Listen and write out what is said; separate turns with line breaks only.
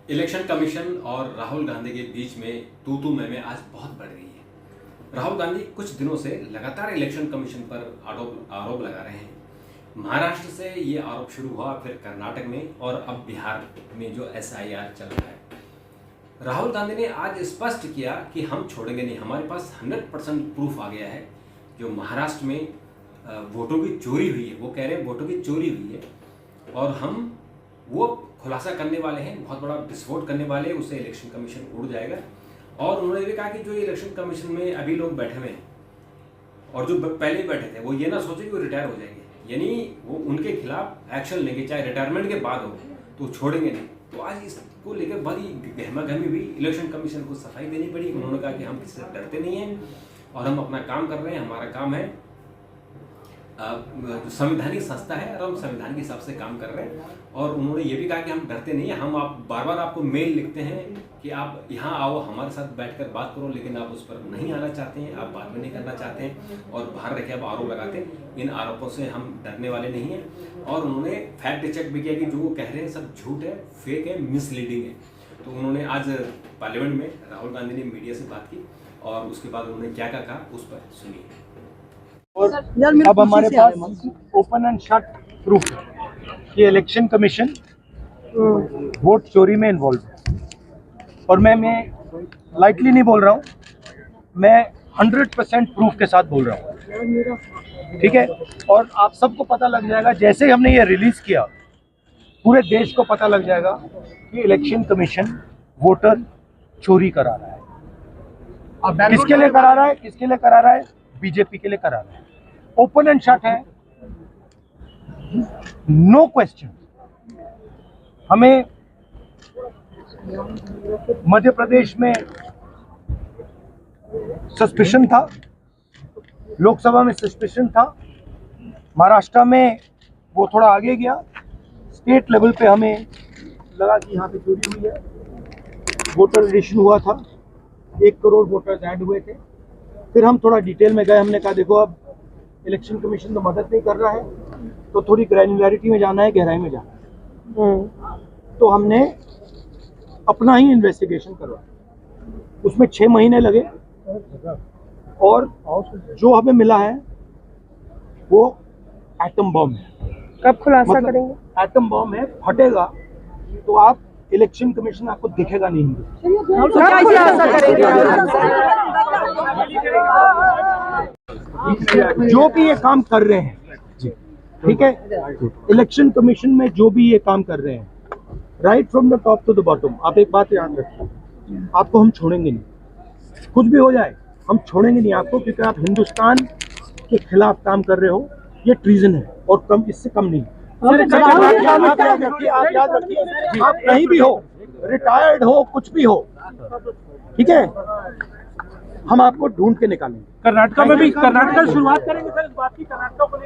Election commission और राहुल गांधी के बीच में तू मैं आज बहुत बढ़ गई है। राहुल गांधी कुछ दिनों से लगातार इलेक्शन कमीशन पर आरोप लगा रहे हैं। महाराष्ट्र से ये आरोप शुरू हुआ, फिर कर्नाटक में और अब बिहार में जो SIR चल रहा है। राहुल गांधी ने आज स्पष्ट किया कि हम छोड़ेंगे नहीं, हमारे पास 100% प्रूफ आ गया है। जो महाराष्ट्र में वोटों की चोरी हुई है, वो कह रहे हैं वोटों की चोरी हुई है और हम वो खुलासा करने वाले हैं, बहुत बड़ा विस्फोट करने वाले हैं, उससे इलेक्शन कमीशन उड़ जाएगा। और उन्होंने भी कहा कि जो इलेक्शन कमीशन में अभी लोग बैठे हुए हैं और जो पहले ही बैठे थे, वो ये ना सोचे कि वो रिटायर हो जाएंगे, यानी वो उनके खिलाफ एक्शन लेंगे, चाहे रिटायरमेंट के बाद हो तो छोड़ेंगे नहीं। तो आज इसको लेकर बड़ी गहमा गहमी हुई। इलेक्शन कमीशन को सफाई देनी पड़ी। उन्होंने कहा कि हम किसी से डरते नहीं हैं और हम अपना काम कर रहे हैं, हमारा काम है, जो संवैधानिक संस्था है और हम संविधान के हिसाब से काम कर रहे हैं। और उन्होंने ये भी कहा कि हम डरते नहीं हैं, हम बार बार आपको मेल लिखते हैं कि आप यहाँ आओ, हमारे साथ बैठकर बात करो, लेकिन आप उस पर नहीं आना चाहते हैं, आप बात भी नहीं करना चाहते हैं और बाहर रखे आप आरोप लगाते हैं। इन आरोपों से हम डरने वाले नहीं हैं। और उन्होंने फैक्ट चेक भी किया कि जो वो कह रहे हैं सब झूठ है, फेक है, मिसलीडिंग है। तो उन्होंने आज पार्लियामेंट में राहुल गांधी ने मीडिया से बात की और उसके बाद उन्होंने क्या क्या कहा उस पर सुनिए।
और अब हमारे पास ओपन एंड शट प्रूफ है कि इलेक्शन कमीशन वोट चोरी में इन्वॉल्व है। और मैं लाइटली नहीं बोल रहा हूँ, मैं 100% प्रूफ के साथ बोल रहा हूँ, ठीक है। और आप सबको पता लग जाएगा, जैसे ही हमने ये रिलीज किया पूरे देश को पता लग जाएगा कि इलेक्शन कमीशन वोटर चोरी करा रहा है। अब किसके लिए करा रहा है, किसके लिए करा रहा है? बीजेपी के लिए करा रहा है। ओपन एंड शट है, नो क्वेश्चन। हमें मध्य प्रदेश में सस्पिशन था, लोकसभा में सस्पिशन था, महाराष्ट्र में वो थोड़ा आगे गया, स्टेट लेवल पे हमें लगा कि यहाँ पे चोरी हुई है। वोटर रजिस्ट्रेशन हुआ था, 1 करोड़ वोटर्स ऐड हुए थे। फिर हम थोड़ा डिटेल में गए, हमने कहा देखो अब इलेक्शन कमीशन तो मदद नहीं कर रहा है, तो थोड़ी ग्रैन्युलैरिटी में जाना है, गहराई में जाना है। तो हमने अपना ही इन्वेस्टिगेशन करवाया, उसमें 6 महीने लगे और जो हमें मिला है वो एटम बम है।
कब खुलासा करेंगे?
एटम बम है, फटेगा तो आप इलेक्शन कमीशन आपको दिखेगा नहीं।
कब खुलासा करेंगे?
जो भी ये काम कर रहे हैं, ठीक है, इलेक्शन कमीशन में जो भी ये काम कर रहे हैं, right from the top to the bottom, आप एक बात याद रखिए, आपको हम छोड़ेंगे नहीं। कुछ भी हो जाए हम छोड़ेंगे नहीं आपको, क्योंकि आप हिंदुस्तान के खिलाफ काम कर रहे हो। ये ट्रीजन है और कम, इससे कम नहीं। आप याद रखिए, आप कहीं भी हो, रिटायर्ड हो, कुछ भी हो, ठीक है, हम आपको ढूंढ के निकालेंगे।
कर्नाटक में भी, कर्नाटक शुरुआत करेंगे सर इस बात की, कर्नाटक को